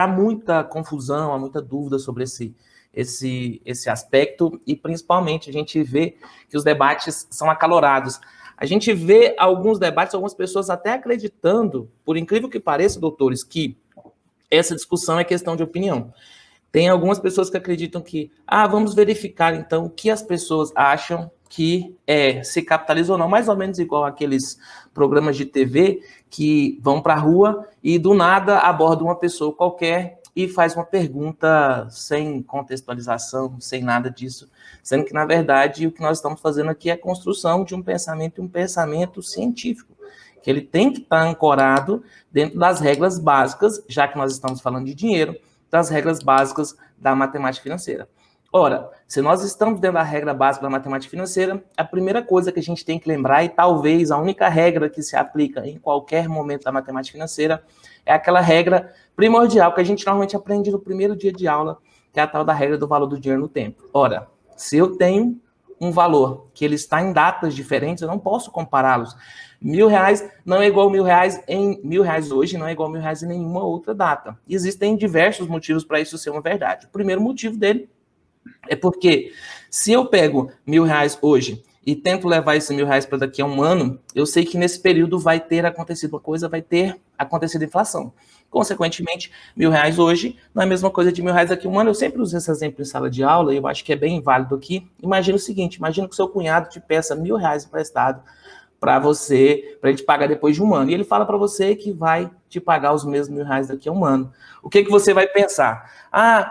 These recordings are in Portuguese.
há muita confusão, há muita dúvida sobre esse aspecto, e principalmente a gente vê que os debates são acalorados. A gente vê alguns debates, algumas pessoas até acreditando, por incrível que pareça, doutores, que essa discussão é questão de opinião. Tem algumas pessoas que acreditam que, vamos verificar então o que as pessoas acham que se capitaliza ou não, mais ou menos igual aqueles programas de TV que vão para a rua e do nada abordam uma pessoa qualquer e faz uma pergunta sem contextualização, sem nada disso, sendo que, na verdade, o que nós estamos fazendo aqui é a construção de um pensamento científico, que ele tem que estar ancorado dentro das regras básicas, já que nós estamos falando de dinheiro, das regras básicas da matemática financeira. Ora, se nós estamos dentro da regra básica da matemática financeira, a primeira coisa que a gente tem que lembrar, e talvez a única regra que se aplica em qualquer momento da matemática financeira, é aquela regra primordial que a gente normalmente aprende no primeiro dia de aula, que é a tal da regra do valor do dinheiro no tempo. Ora, se eu tenho um valor que ele está em datas diferentes, eu não posso compará-los. R$1.000 não é igual a R$1.000 em R$1.000 hoje, não é igual a R$1.000 em nenhuma outra data. E existem diversos motivos para isso ser uma verdade. O primeiro motivo dele é porque se eu pego R$1.000 hoje e tento levar esse R$1.000 para daqui a um ano, eu sei que nesse período vai ter acontecido uma coisa, vai ter acontecido inflação. Consequentemente, R$1.000 hoje não é a mesma coisa de R$1.000 daqui a um ano. Eu sempre uso esse exemplo em sala de aula e eu acho que é bem válido aqui. Imagina o seguinte, imagina que o seu cunhado te peça R$1.000 emprestado para você, para ele te pagar depois de um ano. E ele fala para você que vai te pagar os mesmos R$1.000 daqui a um ano. O que você vai pensar?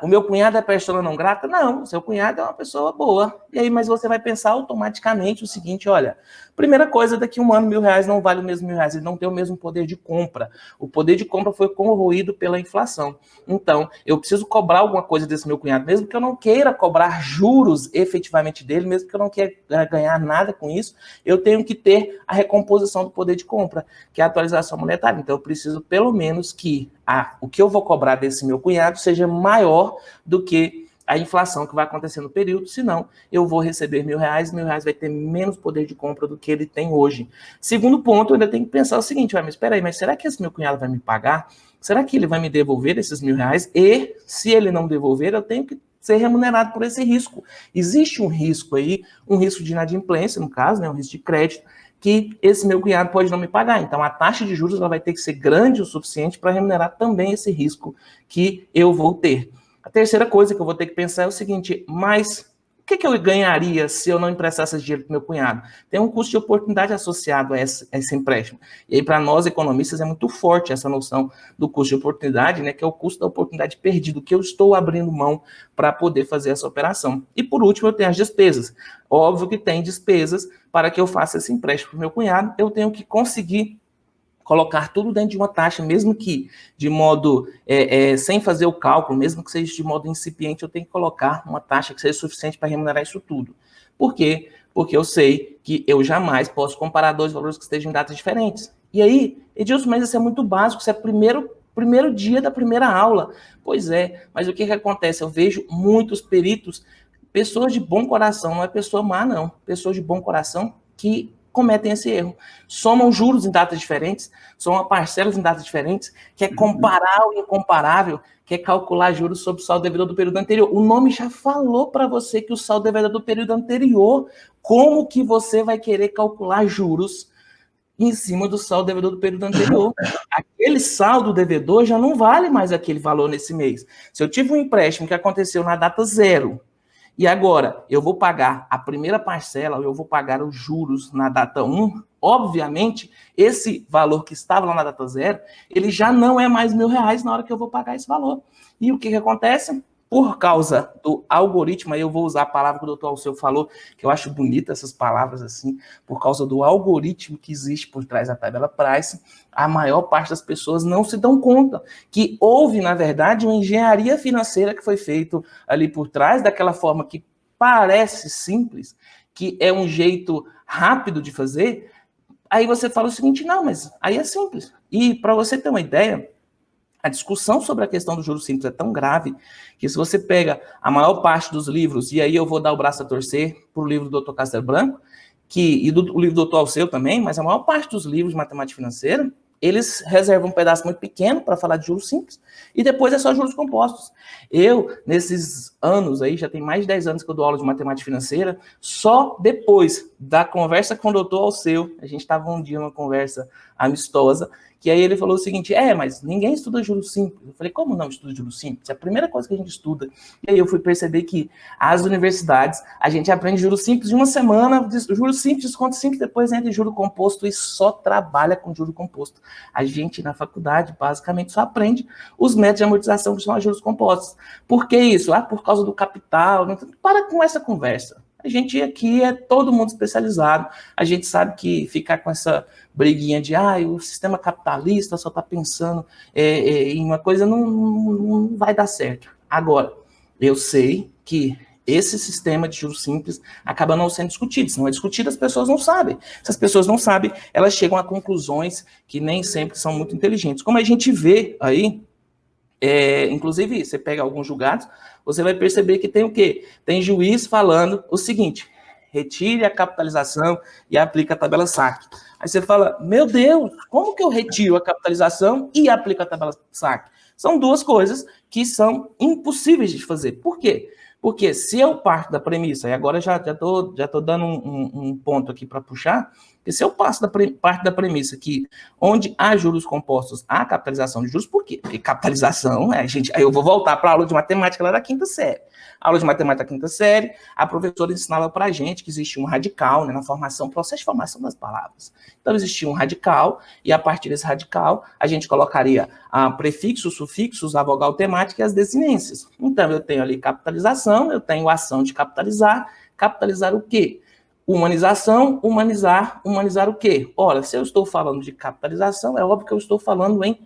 O meu cunhado é persona não grata? Não, seu cunhado é uma pessoa boa. E aí, mas você vai pensar automaticamente o seguinte, olha, primeira coisa, daqui a um ano R$1.000 não vale o mesmo R$1.000, ele não tem o mesmo poder de compra. O poder de compra foi corroído pela inflação. Então, eu preciso cobrar alguma coisa desse meu cunhado, mesmo que eu não queira cobrar juros efetivamente dele, mesmo que eu não queira ganhar nada com isso, eu tenho que ter a recomposição do poder de compra, que é a atualização monetária. Então, eu preciso pelo menos que o que eu vou cobrar desse meu cunhado seja maior do que a inflação que vai acontecer no período, senão eu vou receber R$1.000, R$1.000 vai ter menos poder de compra do que ele tem hoje. Segundo ponto, eu ainda tenho que pensar o seguinte, mas espera aí, mas será que esse meu cunhado vai me pagar? Será que ele vai me devolver esses R$1.000? E se ele não devolver, eu tenho que ser remunerado por esse risco. Existe um risco aí, um risco de inadimplência, no caso, né, um risco de crédito, que esse meu cunhado pode não me pagar. Então, a taxa de juros ela vai ter que ser grande o suficiente para remunerar também esse risco que eu vou ter. A terceira coisa que eu vou ter que pensar é o seguinte, mas o que eu ganharia se eu não emprestasse esse dinheiro para o meu cunhado? Tem um custo de oportunidade associado a esse empréstimo. E aí, para nós, economistas, é muito forte essa noção do custo de oportunidade, né, que é o custo da oportunidade perdido, que eu estou abrindo mão para poder fazer essa operação. E, por último, eu tenho as despesas. Óbvio que tem despesas para que eu faça esse empréstimo para o meu cunhado, eu tenho que conseguir colocar tudo dentro de uma taxa, mesmo que de modo, sem fazer o cálculo, mesmo que seja de modo incipiente, eu tenho que colocar uma taxa que seja suficiente para remunerar isso tudo. Por quê? Porque eu sei que eu jamais posso comparar dois valores que estejam em datas diferentes. E aí, Edilson, mas isso é muito básico, isso é primeiro dia da primeira aula. Pois é, mas o que acontece? Eu vejo muitos peritos, pessoas de bom coração, não é pessoa má, não, pessoas de bom coração que cometem esse erro. Somam juros em datas diferentes, somam parcelas em datas diferentes, quer comparar o incomparável, quer calcular juros sobre o saldo devedor do período anterior. O nome já falou para você que o saldo devedor do período anterior, como que você vai querer calcular juros em cima do saldo devedor do período anterior? Aquele saldo devedor já não vale mais aquele valor nesse mês. Se eu tive um empréstimo que aconteceu na data zero, e agora, eu vou pagar a primeira parcela, eu vou pagar os juros na data 1, obviamente, esse valor que estava lá na data 0, ele já não é mais R$1.000 na hora que eu vou pagar esse valor. E o que acontece? Por causa do algoritmo, aí eu vou usar a palavra que o doutor Alceu falou, que eu acho bonita essas palavras assim, por causa do algoritmo que existe por trás da tabela Price, a maior parte das pessoas não se dão conta que houve, na verdade, uma engenharia financeira que foi feita ali por trás, daquela forma que parece simples, que é um jeito rápido de fazer. Aí você fala o seguinte, não, mas aí é simples. E para você ter uma ideia, a discussão sobre a questão do juros simples é tão grave que se você pega a maior parte dos livros, e aí eu vou dar o braço a torcer para o livro do Dr. Castelo Branco, e o livro do Dr. Alceu também, mas a maior parte dos livros de matemática financeira, eles reservam um pedaço muito pequeno para falar de juros simples, e depois é só juros compostos. Eu, nesses anos aí, já tem mais de 10 anos que eu dou aula de matemática financeira, só depois da conversa com o doutor Alceu, a gente estava um dia numa conversa amistosa, que aí ele falou o seguinte, mas ninguém estuda juros simples. Eu falei, como não estuda juros simples? É a primeira coisa que a gente estuda. E aí eu fui perceber que as universidades, a gente aprende juros simples de uma semana, juros simples, desconto simples, depois entra em juro composto e só trabalha com juro composto. A gente, na faculdade, basicamente só aprende os métodos de amortização que são os juros compostos. Por que isso? Por causa do capital. Não, para com essa conversa. A gente aqui é todo mundo especializado, a gente sabe que ficar com essa briguinha de o sistema capitalista só está pensando em uma coisa, não vai dar certo. Agora, eu sei que esse sistema de juros simples acaba não sendo discutido. Se não é discutido, as pessoas não sabem. Se as pessoas não sabem, elas chegam a conclusões que nem sempre são muito inteligentes. Como a gente vê aí, inclusive, você pega alguns julgados, você vai perceber que tem o quê? Tem juiz falando o seguinte, retire a capitalização e aplique a tabela saque. Aí você fala, meu Deus, como que eu retiro a capitalização e aplico a tabela saque? São duas coisas que são impossíveis de fazer. Por quê? Porque se eu parto da premissa, e agora já tô dando um ponto aqui para puxar, que se eu parto da premissa que onde há juros compostos, há capitalização de juros, por quê? Porque capitalização, aí eu vou voltar para a aula de matemática lá da quinta série. A aula de matemática da quinta série, a professora ensinava para a gente que existia um radical, né, na formação, processo de formação das palavras. Então existia um radical, e a partir desse radical, a gente colocaria prefixos, sufixos, a vogal temática e as desinências. Então eu tenho ali capitalização, eu tenho ação de capitalizar. Capitalizar o quê? Humanização, humanizar o quê? Ora, se eu estou falando de capitalização, é óbvio que eu estou falando em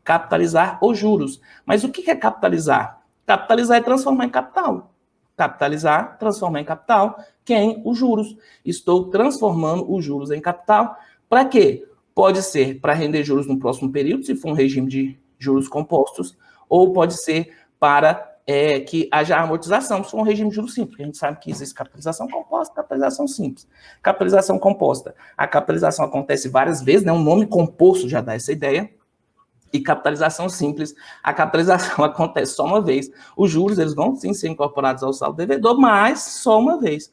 capitalizar os juros. Mas o que é capitalizar? Capitalizar é transformar em capital. Capitalizar, transformar em capital, quem? Os juros. Estou transformando os juros em capital. Para quê? Pode ser para render juros no próximo período, se for um regime de juros compostos, ou pode ser para que haja amortização, se for um regime de juros simples, porque a gente sabe que existe capitalização composta e capitalização simples. Capitalização composta. A capitalização acontece várias vezes, né? Um nome composto já dá essa ideia. E capitalização simples, a capitalização acontece só uma vez. Os juros, eles vão sim ser incorporados ao saldo devedor, mas só uma vez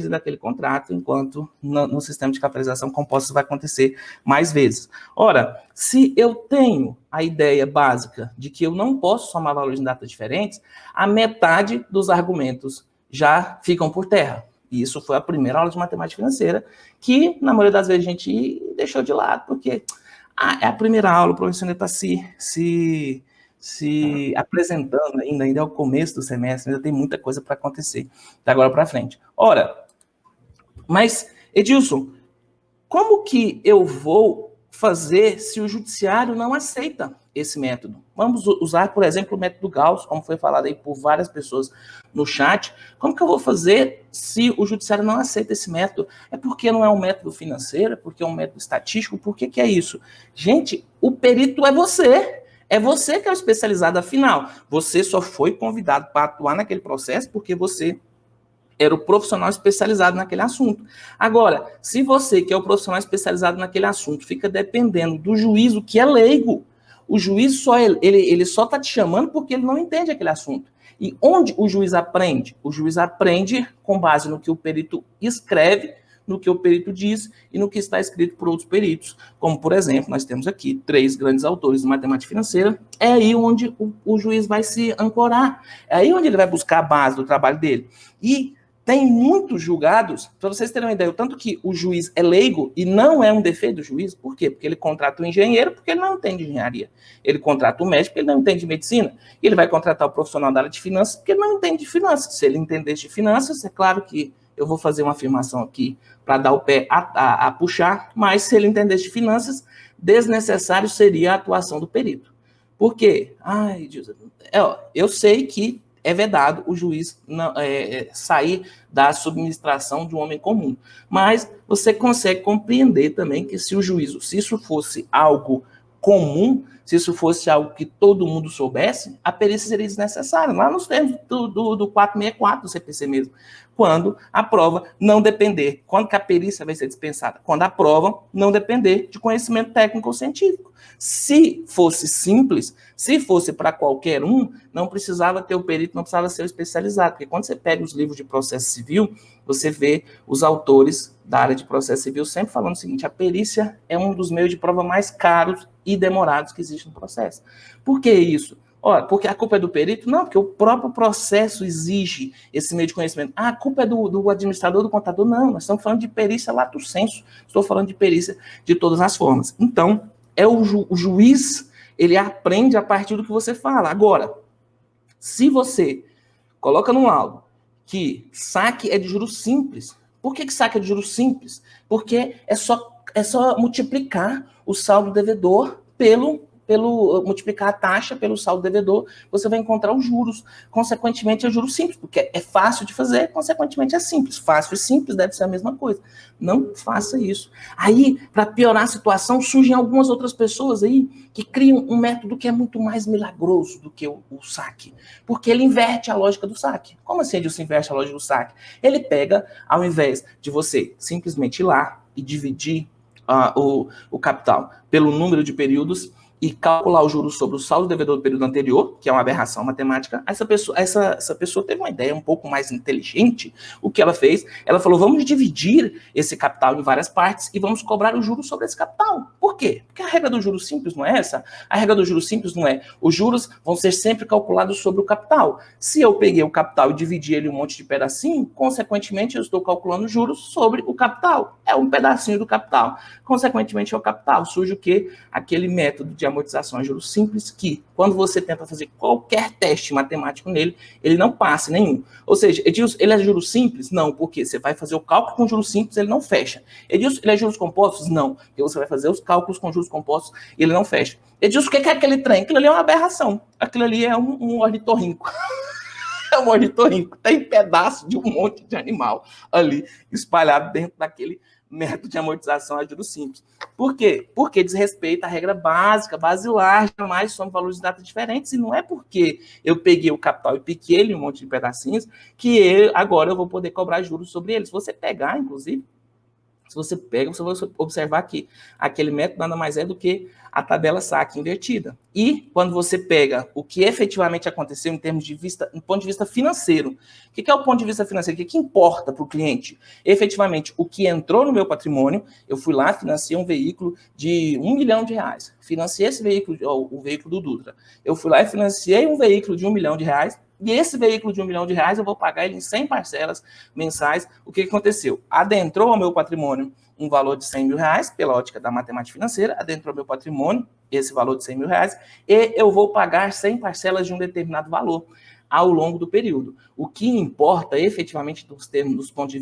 daquele contrato, enquanto no sistema de capitalização composta vai acontecer mais vezes. Ora, se eu tenho a ideia básica de que eu não posso somar valores em datas diferentes, a metade dos argumentos já ficam por terra. E isso foi a primeira aula de matemática financeira, que, na maioria das vezes, a gente deixou de lado, porque é a primeira aula, o professor ainda está se apresentando ainda é o começo do semestre, ainda tem muita coisa para acontecer da agora para frente. Ora, mas, Edilson, como que eu vou fazer se o judiciário não aceita esse método? Vamos usar, por exemplo, o método Gauss, como foi falado aí por várias pessoas no chat. Como que eu vou fazer se o judiciário não aceita esse método? É porque não é um método financeiro? É porque é um método estatístico? Por que é isso? Gente, o perito é você. É você que é o especializado, afinal. Você só foi convidado para atuar naquele processo porque você era o profissional especializado naquele assunto. Agora, se você, que é o profissional especializado naquele assunto, fica dependendo do juízo que é leigo, o juiz ele só está te chamando porque ele não entende aquele assunto. E onde o juiz aprende? O juiz aprende com base no que o perito escreve, no que o perito diz e no que está escrito por outros peritos. Como, por exemplo, nós temos aqui 3 grandes autores de matemática financeira. É aí onde o juiz vai se ancorar. É aí onde ele vai buscar a base do trabalho dele. E tem muitos julgados, para vocês terem uma ideia, o tanto que o juiz é leigo e não é um defeito do juiz. Por quê? Porque ele contrata o engenheiro porque ele não entende de engenharia. Ele contrata o médico porque ele não entende de medicina. E ele vai contratar o profissional da área de finanças porque ele não entende de finanças. Se ele entendesse de finanças, é claro que eu vou fazer uma afirmação aqui para dar o pé a puxar, mas se ele entendesse de finanças, desnecessário seria a atuação do perito. Por quê? Ai, Deus, eu sei que é vedado o juiz sair da subministração de um homem comum. Mas você consegue compreender também que se isso fosse algo comum, se isso fosse algo que todo mundo soubesse, a perícia seria desnecessária, lá nos termos do 464 do CPC mesmo. Quando a prova não depender. Quando que a perícia vai ser dispensada? Quando a prova não depender de conhecimento técnico ou científico. Se fosse simples, se fosse para qualquer um, não precisava ter o perito, não precisava ser o especializado. Porque quando você pega os livros de processo civil, você vê os autores da área de processo civil sempre falando o seguinte: a perícia é um dos meios de prova mais caros e demorados que existe no processo. Por que isso? Olha, porque a culpa é do perito? Não, porque o próprio processo exige esse meio de conhecimento. Ah, a culpa é do administrador, do contador? Não, nós estamos falando de perícia lato sensu. Estou falando de perícia de todas as formas. Então, o juiz, ele aprende a partir do que você fala. Agora, se você coloca no laudo que saque é de juros simples, por que saque é de juros simples? Porque é só multiplicar o saldo devedor multiplicar a taxa pelo saldo devedor, você vai encontrar os juros. Consequentemente, é juros simples, porque é fácil de fazer, consequentemente é simples. Fácil e simples deve ser a mesma coisa. Não faça isso. Aí, para piorar a situação, surgem algumas outras pessoas aí que criam um método que é muito mais milagroso do que o saque, porque ele inverte a lógica do saque. Como assim Edilson inverte a lógica do saque? Ele pega, ao invés de você simplesmente ir lá e dividir o capital pelo número de períodos e calcular o juros sobre o saldo devedor do período anterior, que é uma aberração matemática, essa pessoa teve uma ideia um pouco mais inteligente. O que ela fez? Ela falou, vamos dividir esse capital em várias partes e vamos cobrar o juros sobre esse capital. Por quê? Porque a regra do juros simples não é essa. A regra do juros simples não é os juros vão ser sempre calculados sobre o capital. Se eu peguei o capital e dividi ele em um monte de pedacinho, consequentemente eu estou calculando juros sobre o capital. É um pedacinho do capital. Consequentemente, é o capital. Surge o quê? Aquele método de amortização a juros simples que, quando você tenta fazer qualquer teste matemático nele, ele não passa nenhum. Ou seja, Edilson, ele é juros simples? Não, porque você vai fazer o cálculo com juros simples, ele não fecha. Edilson, ele é juros compostos? Não, porque você vai fazer os cálculos com juros compostos e ele não fecha. Edilson, o que é aquele trem? Aquilo ali é uma aberração. Aquilo ali é um ornitorrinco. É um ornitorrinco. Tem pedaço de um monte de animal ali espalhado dentro daquele método de amortização a juros simples. Por quê? Porque desrespeita a regra básica, basilar, jamais somos valores de datas diferentes, e não é porque eu peguei o capital e piquei ele em um monte de pedacinhos que agora eu vou poder cobrar juros sobre ele. Se você pegar, inclusive, você vai observar que aquele método nada mais é do que a tabela saque invertida. E quando você pega o que efetivamente aconteceu em termos de vista, em ponto de vista financeiro, o que é o ponto de vista financeiro? O que importa para o cliente? Efetivamente, o que entrou no meu patrimônio, eu fui lá, financei um veículo de R$1 milhão. Financei esse veículo, o veículo do Dutra. Eu fui lá e financei um veículo de R$1 milhão. E esse veículo de R$1 milhão, eu vou pagar ele em 100 parcelas mensais. O que aconteceu? Adentrou ao meu patrimônio um valor de R$100 mil, pela ótica da matemática financeira, adentrou ao meu patrimônio esse valor de R$100 mil, e eu vou pagar 100 parcelas de um determinado valor ao longo do período. O que importa efetivamente do ponto de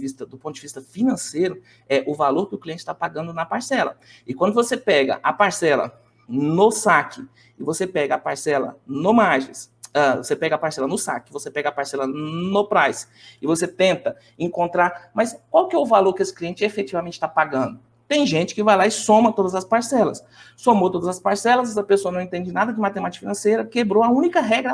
vista financeiro é o valor que o cliente está pagando na parcela. E quando você pega a parcela no saque e você pega a parcela no margens, você pega a parcela no saque, você pega a parcela no price, e você tenta encontrar, mas qual que é o valor que esse cliente efetivamente está pagando? Tem gente que vai lá e soma todas as parcelas. Somou todas as parcelas, essa pessoa não entende nada de matemática financeira, quebrou a única regra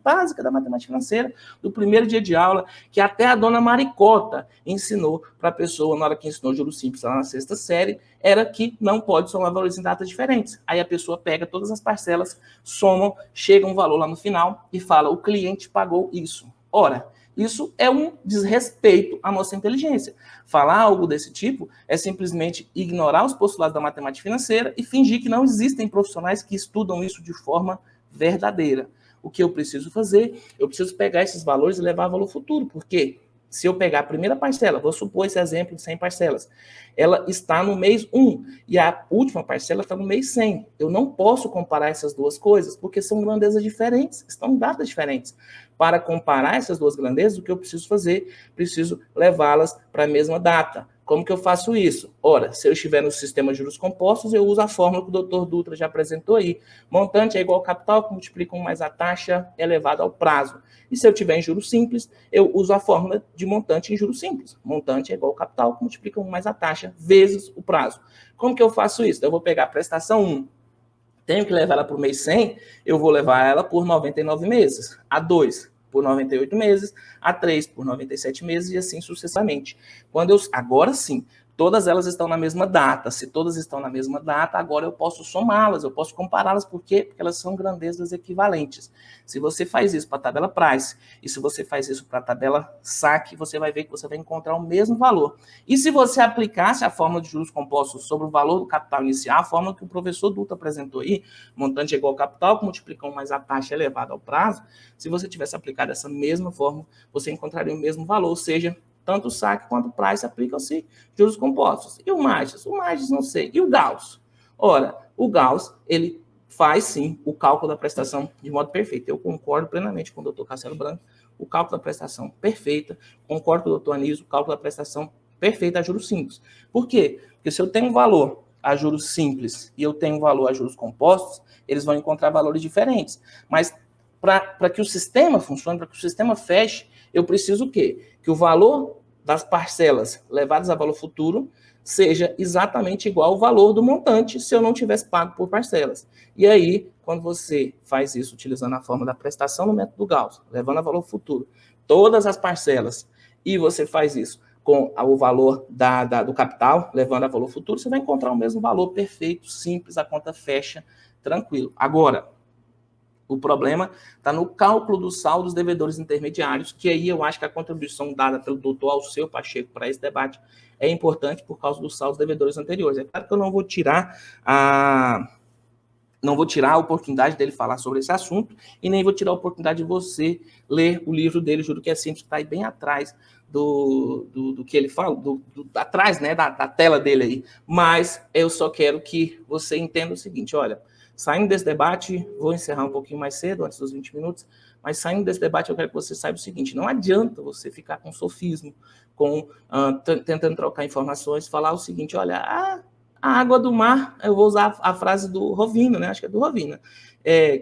básica da matemática financeira do primeiro dia de aula, que até a dona Maricota ensinou para a pessoa, na hora que ensinou juros simples lá na 6ª série, era que não pode somar valores em datas diferentes. Aí a pessoa pega todas as parcelas, somam, chega um valor lá no final e fala, o cliente pagou isso. Ora, isso é um desrespeito à nossa inteligência. Falar algo desse tipo é simplesmente ignorar os postulados da matemática financeira e fingir que não existem profissionais que estudam isso de forma verdadeira. O que eu preciso fazer? Eu preciso pegar esses valores e levar a valor futuro. Por quê? Se eu pegar a primeira parcela, vou supor esse exemplo de 100 parcelas, ela está no mês 1 e a última parcela está no mês 100. Eu não posso comparar essas duas coisas porque são grandezas diferentes, estão em datas diferentes. Para comparar essas duas grandezas, o que eu preciso fazer? Preciso levá-las para a mesma data. Como que eu faço isso? Ora, se eu estiver no sistema de juros compostos, eu uso a fórmula que o Dr. Dutra já apresentou aí. Montante é igual ao capital, que multiplica 1 mais a taxa elevado ao prazo. E se eu tiver em juros simples, eu uso a fórmula de montante em juros simples. Montante é igual ao capital, que multiplica 1 mais a taxa vezes o prazo. Como que eu faço isso? Eu vou pegar a prestação 1, tenho que levar ela para o mês 100, eu vou levar ela por 99 meses. A 2 por 98 meses, a 3 por 97 meses e assim sucessivamente. Agora sim, todas elas estão na mesma data. Se todas estão na mesma data, agora eu posso somá-las, eu posso compará-las. Por quê? Porque elas são grandezas equivalentes. Se você faz isso para a tabela price e se você faz isso para a tabela saque, você vai ver que você vai encontrar o mesmo valor. E se você aplicasse a fórmula de juros compostos sobre o valor do capital inicial, a fórmula que o professor Dutra apresentou aí, montante é igual ao capital, multiplica 1 mais a taxa elevada ao prazo, se você tivesse aplicado essa mesma fórmula, você encontraria o mesmo valor, ou seja, tanto o saque quanto o price aplicam-se juros compostos. E o Magis? O Magis não sei. E o Gauss? Ora, o Gauss, ele faz sim o cálculo da prestação de modo perfeito. Eu concordo plenamente com o Dr. Castelo Branco, o cálculo da prestação perfeita. Concordo com o Dr. Anísio, o cálculo da prestação perfeita a juros simples. Por quê? Porque se eu tenho um valor a juros simples e eu tenho um valor a juros compostos, eles vão encontrar valores diferentes. Mas para que o sistema funcione, para que o sistema feche, eu preciso o quê? Que o valor das parcelas levadas a valor futuro seja exatamente igual ao valor do montante se eu não tivesse pago por parcelas. E aí, quando você faz isso utilizando a forma da prestação no método Gauss, levando a valor futuro todas as parcelas, e você faz isso com o valor do capital, levando a valor futuro, você vai encontrar o mesmo valor perfeito, simples, a conta fecha, tranquilo. Agora, o problema está no cálculo dos saldos devedores intermediários, que aí eu acho que a contribuição dada pelo doutor Alceu Pacheco para esse debate é importante por causa dos saldos devedores anteriores. É claro que eu não vou tirar a oportunidade dele falar sobre esse assunto e nem vou tirar a oportunidade de você ler o livro dele, juro que é simples, está aí bem atrás do que ele fala, atrás, né, da tela dele aí. Mas eu só quero que você entenda o seguinte, olha, saindo desse debate, vou encerrar um pouquinho mais cedo, antes dos 20 minutos, mas saindo desse debate eu quero que você saiba o seguinte, não adianta você ficar com sofismo, tentando trocar informações, falar o seguinte, olha, a água do mar, eu vou usar a frase do Rovino, né? Acho que é do Rovino,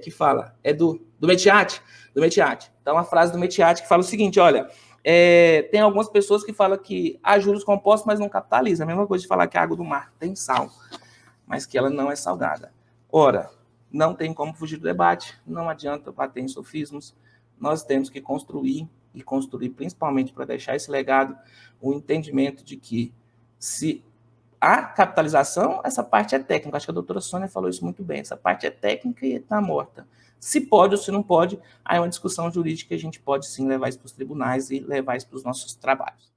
que fala, é do Metiate. Então, a frase do Metiate que fala o seguinte, olha, tem algumas pessoas que falam que há juros compostos, mas não capitaliza. A mesma coisa de falar que a água do mar tem sal, mas que ela não é salgada. Ora, não tem como fugir do debate, não adianta bater em sofismos, nós temos que construir, e construir principalmente para deixar esse legado, o entendimento de que se a capitalização, essa parte é técnica, acho que a doutora Sônia falou isso muito bem, essa parte é técnica e está morta. Se pode ou se não pode, aí é uma discussão jurídica que a gente pode sim levar isso para os tribunais e levar isso para os nossos trabalhos.